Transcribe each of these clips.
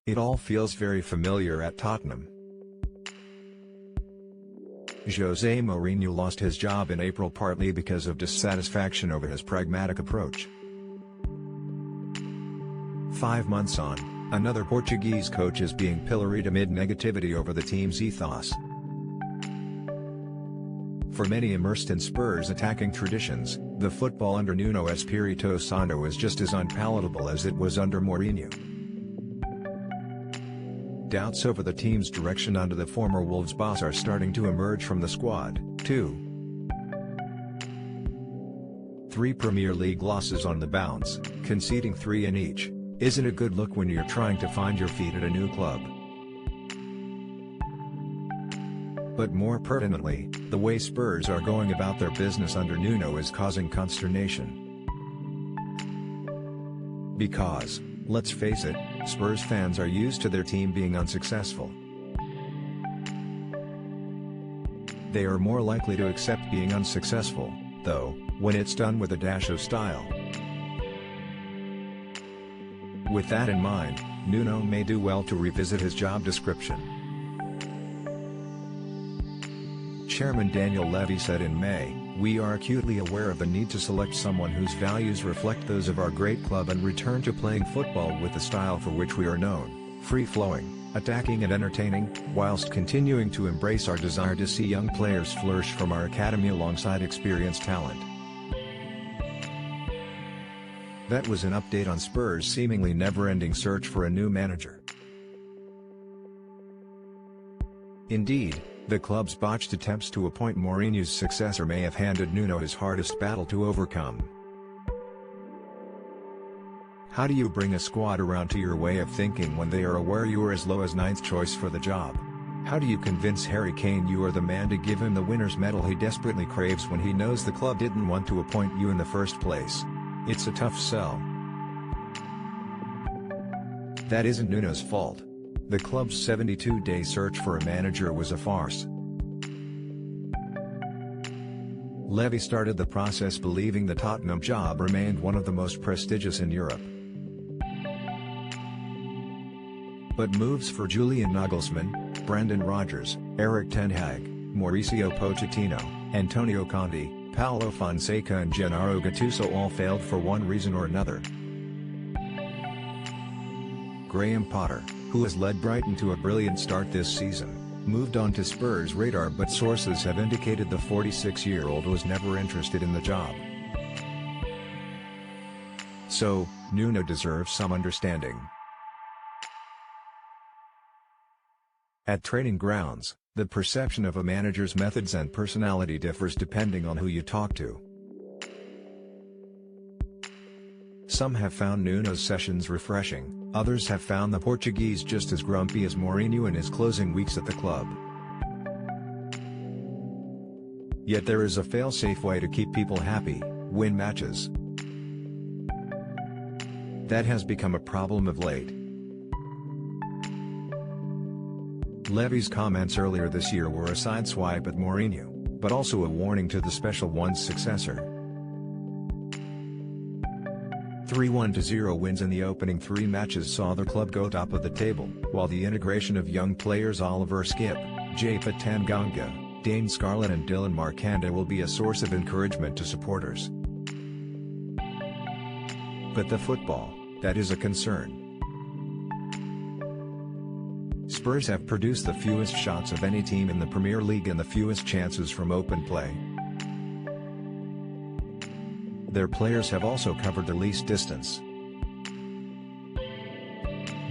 It all feels very familiar at Tottenham. José Mourinho lost his job in April partly because of dissatisfaction over his pragmatic approach. 5 months on, another Portuguese coach is being pilloried amid negativity over the team's ethos. For many immersed in Spurs' attacking traditions, the football under Nuno Espirito Santo is just as unpalatable as it was under Mourinho. Doubts over the team's direction under the former Wolves boss are starting to emerge from the squad, too. 3 Premier League losses on the bounce, conceding 3 in each, isn't a good look when you're trying to find your feet at a new club. But more pertinently, the way Spurs are going about their business under Nuno is causing consternation. Because, let's face it, Spurs fans are used to their team being unsuccessful. They are more likely to accept being unsuccessful, though, when it's done with a dash of style. With that in mind, Nuno may do well to revisit his job description. Chairman Daniel Levy said in May, "We are acutely aware of the need to select someone whose values reflect those of our great club and return to playing football with the style for which we are known, free-flowing, attacking and entertaining, whilst continuing to embrace our desire to see young players flourish from our academy alongside experienced talent." That was an update on Spurs' seemingly never-ending search for a new manager. Indeed, the club's botched attempts to appoint Mourinho's successor may have handed Nuno his hardest battle to overcome. How do you bring a squad around to your way of thinking when they are aware you are as low as 9th choice for the job? How do you convince Harry Kane you are the man to give him the winner's medal he desperately craves when he knows the club didn't want to appoint you in the first place? It's a tough sell. That isn't Nuno's fault. The club's 72-day search for a manager was a farce. Levy started the process believing the Tottenham job remained one of the most prestigious in Europe. But moves for Julian Nagelsmann, Brendan Rodgers, Erik ten Hag, Mauricio Pochettino, Antonio Conte, Paulo Fonseca and Gennaro Gattuso all failed for one reason or another. Graham Potter, who has led Brighton to a brilliant start this season, moved on to Spurs' radar, but sources have indicated the 46-year-old was never interested in the job. So, Nuno deserves some understanding. At training grounds, the perception of a manager's methods and personality differs depending on who you talk to. Some have found Nuno's sessions refreshing, others have found the Portuguese just as grumpy as Mourinho in his closing weeks at the club. Yet there is a fail-safe way to keep people happy: win matches. That has become a problem of late. Levy's comments earlier this year were a sideswipe at Mourinho, but also a warning to the Special One's successor. 3-1-0 wins in the opening 3 matches saw the club go top of the table, while the integration of young players Oliver Skipp, Japhet Tanganga, Dane Scarlett and Dylan Markanda will be a source of encouragement to supporters. But the football, that is a concern. Spurs have produced the fewest shots of any team in the Premier League and the fewest chances from open play. Their players have also covered the least distance.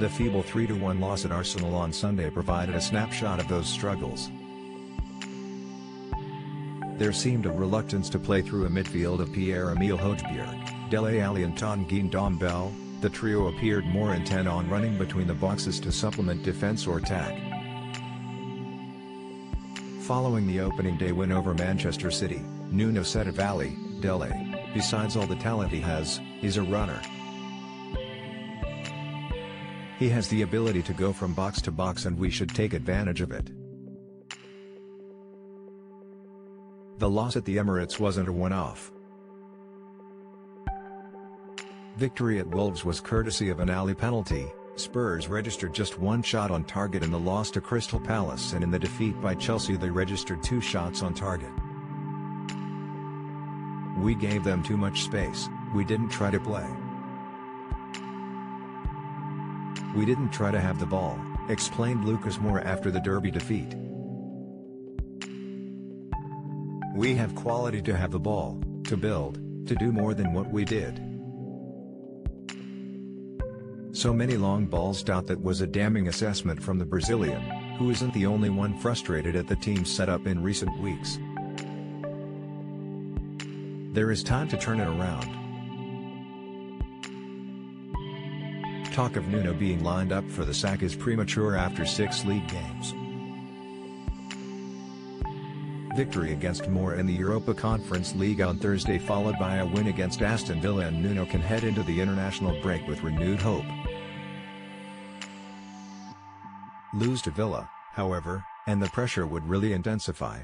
The feeble 3-1 loss at Arsenal on Sunday provided a snapshot of those struggles. There seemed a reluctance to play through a midfield of Pierre-Emile Højbjerg, Dele Alli and Tanguy Ndombele. The trio appeared more intent on running between the boxes to supplement defense or attack. Following the opening day win over Manchester City, Nuno said of Ali, Dele, besides all the talent he has, is a runner. He has the ability to go from box to box and we should take advantage of it. The loss at the Emirates wasn't a one-off. Victory at Wolves was courtesy of an Ali penalty, Spurs registered just one shot on target in the loss to Crystal Palace, and in the defeat by Chelsea they registered 2 shots on target. We gave them too much space, we didn't try to play. We didn't try to have the ball, explained Lucas Moura after the Derby defeat. We have quality to have the ball, to build, to do more than what we did. So many long balls. That was a damning assessment from the Brazilian, who isn't the only one frustrated at the team's setup in recent weeks. There is time to turn it around. Talk of Nuno being lined up for the sack is premature after 6 league games. Victory against Moura in the Europa Conference League on Thursday, followed by a win against Aston Villa, and Nuno can head into the international break with renewed hope. Lose to Villa, however, and the pressure would really intensify.